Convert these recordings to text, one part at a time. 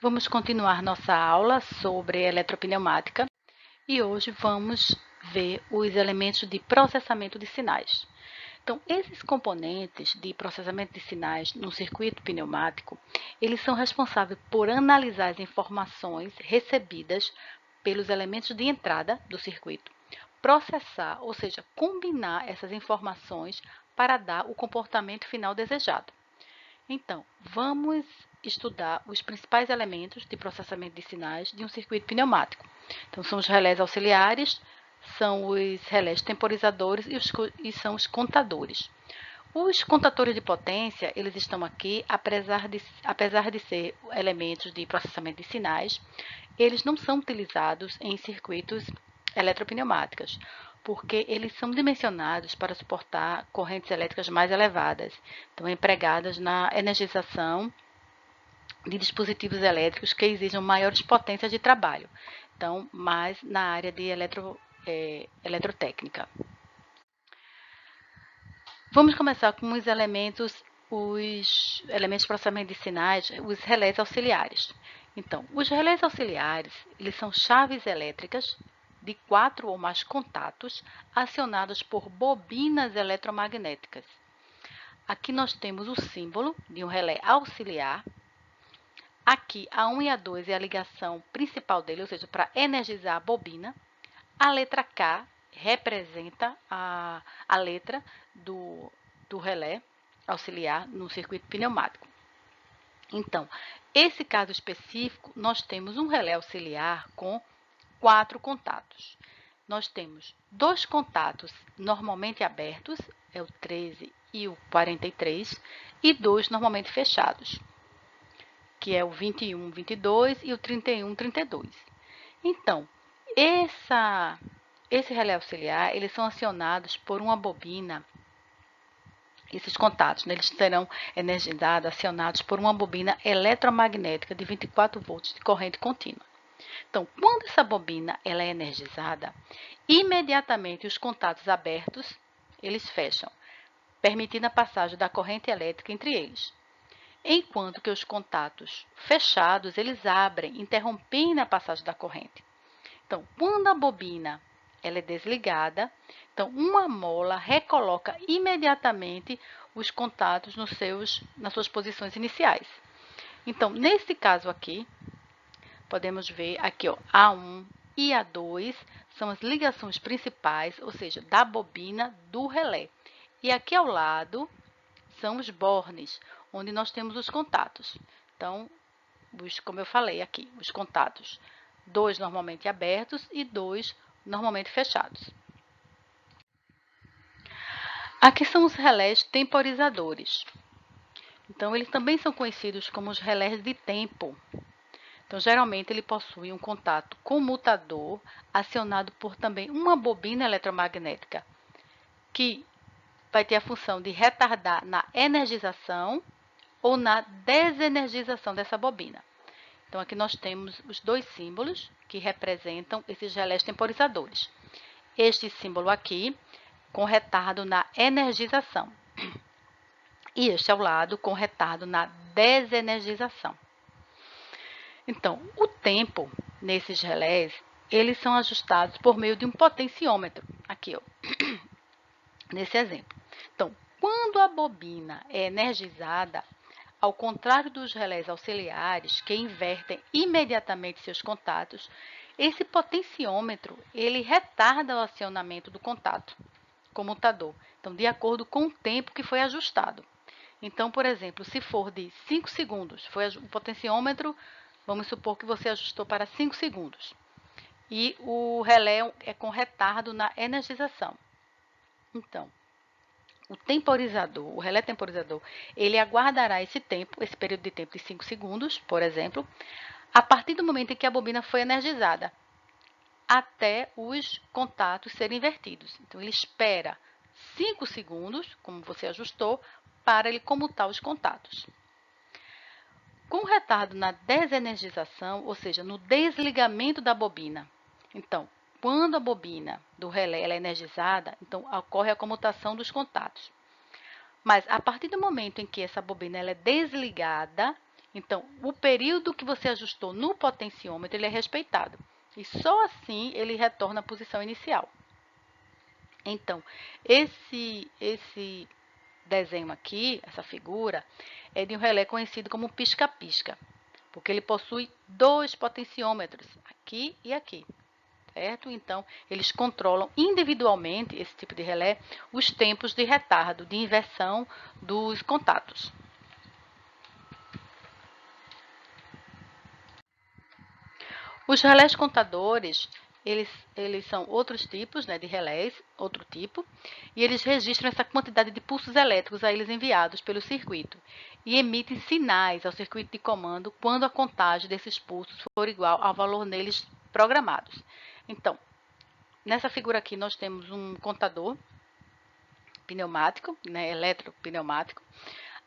Vamos continuar nossa aula sobre eletropneumática e hoje vamos ver os elementos de processamento de sinais. Então, esses componentes de processamento de sinais no circuito pneumático, eles são responsáveis por analisar as informações recebidas pelos elementos de entrada do circuito, processar, ou seja, combinar essas informações para dar o comportamento final desejado. Então, vamos estudar os principais elementos de processamento de sinais de um circuito pneumático. Então, são os relés auxiliares, são os relés temporizadores e são os contadores. Os contadores de potência, eles estão aqui, apesar de ser elementos de processamento de sinais, eles não são utilizados em circuitos eletropneumáticos, porque eles são dimensionados para suportar correntes elétricas mais elevadas, então empregadas na energização de dispositivos elétricos que exijam maiores potências de trabalho, então mais na área de eletrotécnica. Vamos começar com os elementos de processamento de sinais, os relés auxiliares. Então, os relés auxiliares, eles são chaves elétricas de 4 ou mais contatos acionados por bobinas eletromagnéticas. Aqui nós temos o símbolo de um relé auxiliar. Aqui, a 1 e a 2 é a ligação principal dele, ou seja, para energizar a bobina. A letra K representa a letra do relé auxiliar no circuito pneumático. Então, esse caso específico, nós temos um relé auxiliar com 4 contatos. Nós temos 2 contatos normalmente abertos, é o 13 e o 43, e 2 normalmente fechados, que é o 21, 22 e o 31, 32. Então, esse relé auxiliar, eles são acionados por uma bobina. Esses contatos, eles serão energizados, acionados por uma bobina eletromagnética de 24 volts de corrente contínua. Então, quando essa bobina ela é energizada, imediatamente os contatos abertos, eles fecham, permitindo a passagem da corrente elétrica entre eles. Enquanto que os contatos fechados, eles abrem, interrompendo a passagem da corrente. Então, quando a bobina ela é desligada, então uma mola recoloca imediatamente os contatos nas suas posições iniciais. Então, nesse caso aqui, podemos ver aqui, ó, A1 e A2 são as ligações principais, ou seja, da bobina do relé. E aqui ao lado são os bornes, onde nós temos os contatos. Então, como eu falei aqui, os contatos, 2 normalmente abertos e 2 normalmente fechados. Aqui são os relés temporizadores. Então, eles também são conhecidos como os relés de tempo. Então, geralmente, ele possui um contato comutador acionado por também uma bobina eletromagnética, que vai ter a função de retardar na energização ou na desenergização dessa bobina. Então, aqui nós temos os 2 símbolos que representam esses relés temporizadores. Este símbolo aqui, com retardo na energização. E este ao lado, com retardo na desenergização. Então, o tempo nesses relés, eles são ajustados por meio de um potenciômetro. Aqui, ó, nesse exemplo. Então, quando a bobina é energizada, ao contrário dos relés auxiliares, que invertem imediatamente seus contatos, esse potenciômetro, ele retarda o acionamento do contato comutador, então, de acordo com o tempo que foi ajustado. Então, por exemplo, se for de 5 segundos, foi o potenciômetro, vamos supor que você ajustou para 5 segundos. E o relé é com retardo na energização. Então, o relé temporizador, ele aguardará esse tempo, esse período de tempo de 5 segundos, por exemplo, a partir do momento em que a bobina foi energizada, até os contatos serem invertidos. Então, ele espera 5 segundos, como você ajustou, para ele comutar os contatos. Com retardo na desenergização, ou seja, no desligamento da bobina. Então, quando a bobina do relé é energizada, então ocorre a comutação dos contatos. Mas a partir do momento em que essa bobina ela é desligada, Então, o período que você ajustou no potenciômetro, ele é respeitado. E só assim ele retorna à posição inicial. Então, esse desenho aqui, essa figura, é de um relé conhecido como pisca-pisca, porque ele possui 2 potenciômetros, aqui e aqui, certo? Então, eles controlam individualmente, esse tipo de relé, os tempos de retardo, de inversão dos contatos. Os relés contadores, eles são outros tipos, né, de relés, outro tipo, e eles registram essa quantidade de pulsos elétricos a eles enviados pelo circuito e emitem sinais ao circuito de comando quando a contagem desses pulsos for igual ao valor neles programados. Então, nessa figura aqui nós temos um contador pneumático, né, eletropneumático.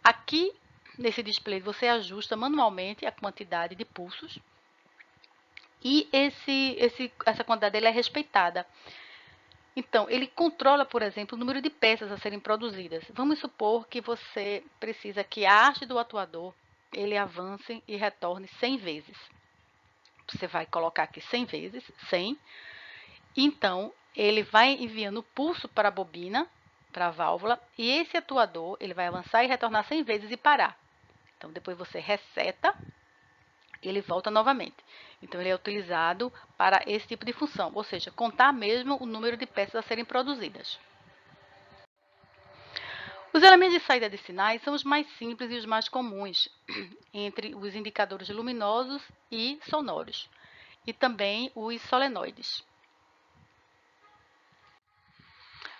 Aqui, nesse display, você ajusta manualmente a quantidade de pulsos e essa quantidade é respeitada. Então, ele controla, por exemplo, o número de peças a serem produzidas. Vamos supor que você precisa que a haste do atuador ele avance e retorne 100 vezes. Você vai colocar aqui 100 vezes, 100. Então, ele vai enviando pulso para a bobina, para a válvula, e esse atuador ele vai avançar e retornar 100 vezes e parar. Então, depois você reseta e ele volta novamente. Então, ele é utilizado para esse tipo de função, ou seja, contar mesmo o número de peças a serem produzidas. Os elementos de saída de sinais são os mais simples e os mais comuns entre os indicadores luminosos e sonoros, e também os solenoides.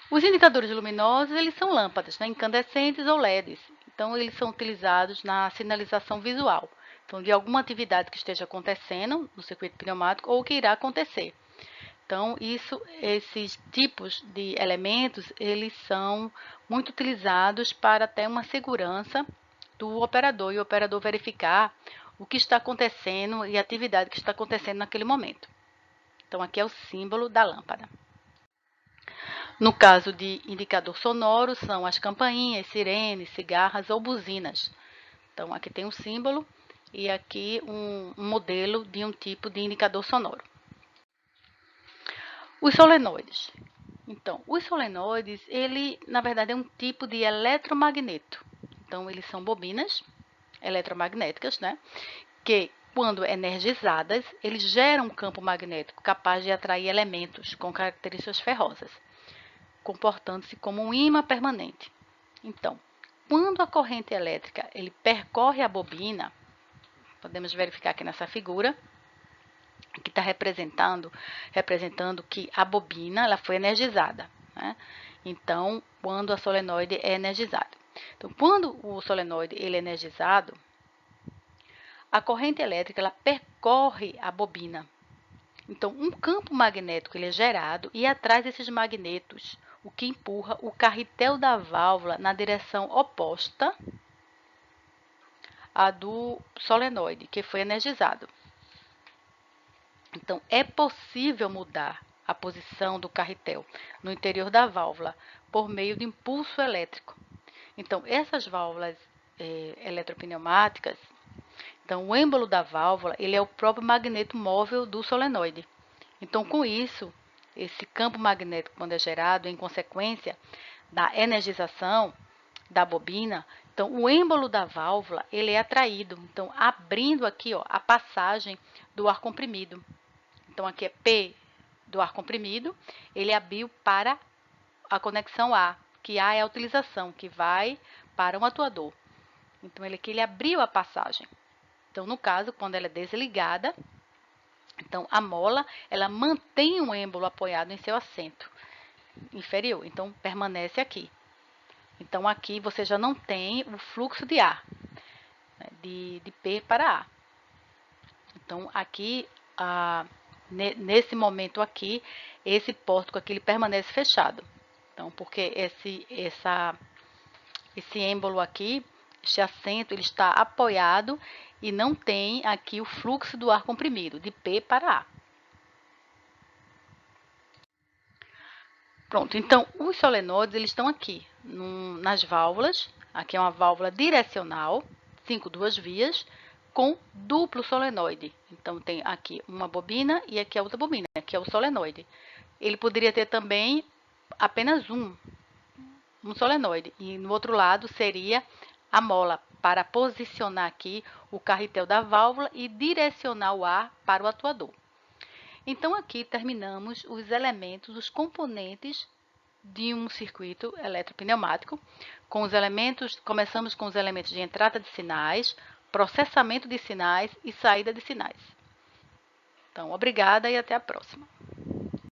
Os indicadores luminosos, eles são lâmpadas, né, incandescentes ou LEDs. Então, eles são utilizados na sinalização visual. Então, de alguma atividade que esteja acontecendo no circuito pneumático ou que irá acontecer. Então, esses tipos de elementos, eles são muito utilizados para ter uma segurança do operador e o operador verificar o que está acontecendo e a atividade que está acontecendo naquele momento. Então, aqui é o símbolo da lâmpada. No caso de indicador sonoro, são as campainhas, sirenes, cigarras ou buzinas. Então, aqui tem um símbolo e aqui um modelo de um tipo de indicador sonoro. Os solenoides. Então, os solenoides, ele, na verdade, é um tipo de eletromagneto. Então, eles são bobinas eletromagnéticas, né? Que, quando energizadas, eles geram um campo magnético capaz de atrair elementos com características ferrosas, comportando-se como um ímã permanente. Então, quando a corrente elétrica ele percorre a bobina, podemos verificar aqui nessa figura, que está representando que a bobina ela foi energizada, né? Então, quando a solenoide é energizada. Então, quando o solenoide ele é energizado, a corrente elétrica ela percorre a bobina. Então, um campo magnético ele é gerado e atrás desses magnetos, o que empurra o carretel da válvula na direção oposta à do solenoide, que foi energizado. Então, é possível mudar a posição do carretel no interior da válvula por meio de impulso elétrico. Então, essas válvulas eletropneumáticas, então, o êmbolo da válvula ele é o próprio magneto móvel do solenoide. Então, com isso, esse campo magnético, quando é gerado em consequência da energização da bobina, então o êmbolo da válvula ele é atraído, então abrindo aqui ó, a passagem do ar comprimido. Então, aqui é P do ar comprimido, ele abriu para a conexão A, que A é a utilização, que vai para um atuador. Então, ele abriu a passagem. Então, no caso, quando ela é desligada, então a mola ela mantém o êmbolo apoiado em seu assento inferior, então permanece aqui. Então, aqui você já não tem o fluxo de ar, né, de P para A. Então, aqui, nesse momento aqui, esse pórtico aqui ele permanece fechado. Então, porque esse êmbolo aqui, este assento, ele está apoiado e não tem aqui o fluxo do ar comprimido, de P para A. Pronto, então os solenoides eles estão aqui nas válvulas. Aqui é uma válvula direcional, 2 vias, com duplo solenoide. Então, tem aqui uma bobina e aqui a outra bobina, que é o solenoide. Ele poderia ter também apenas um solenoide. E no outro lado seria a mola, para posicionar aqui o carretel da válvula e direcionar o ar para o atuador. Então, aqui terminamos os elementos, os componentes de um circuito eletropneumático. Começamos com os elementos de entrada de sinais, processamento de sinais e saída de sinais. Então, obrigada e até a próxima.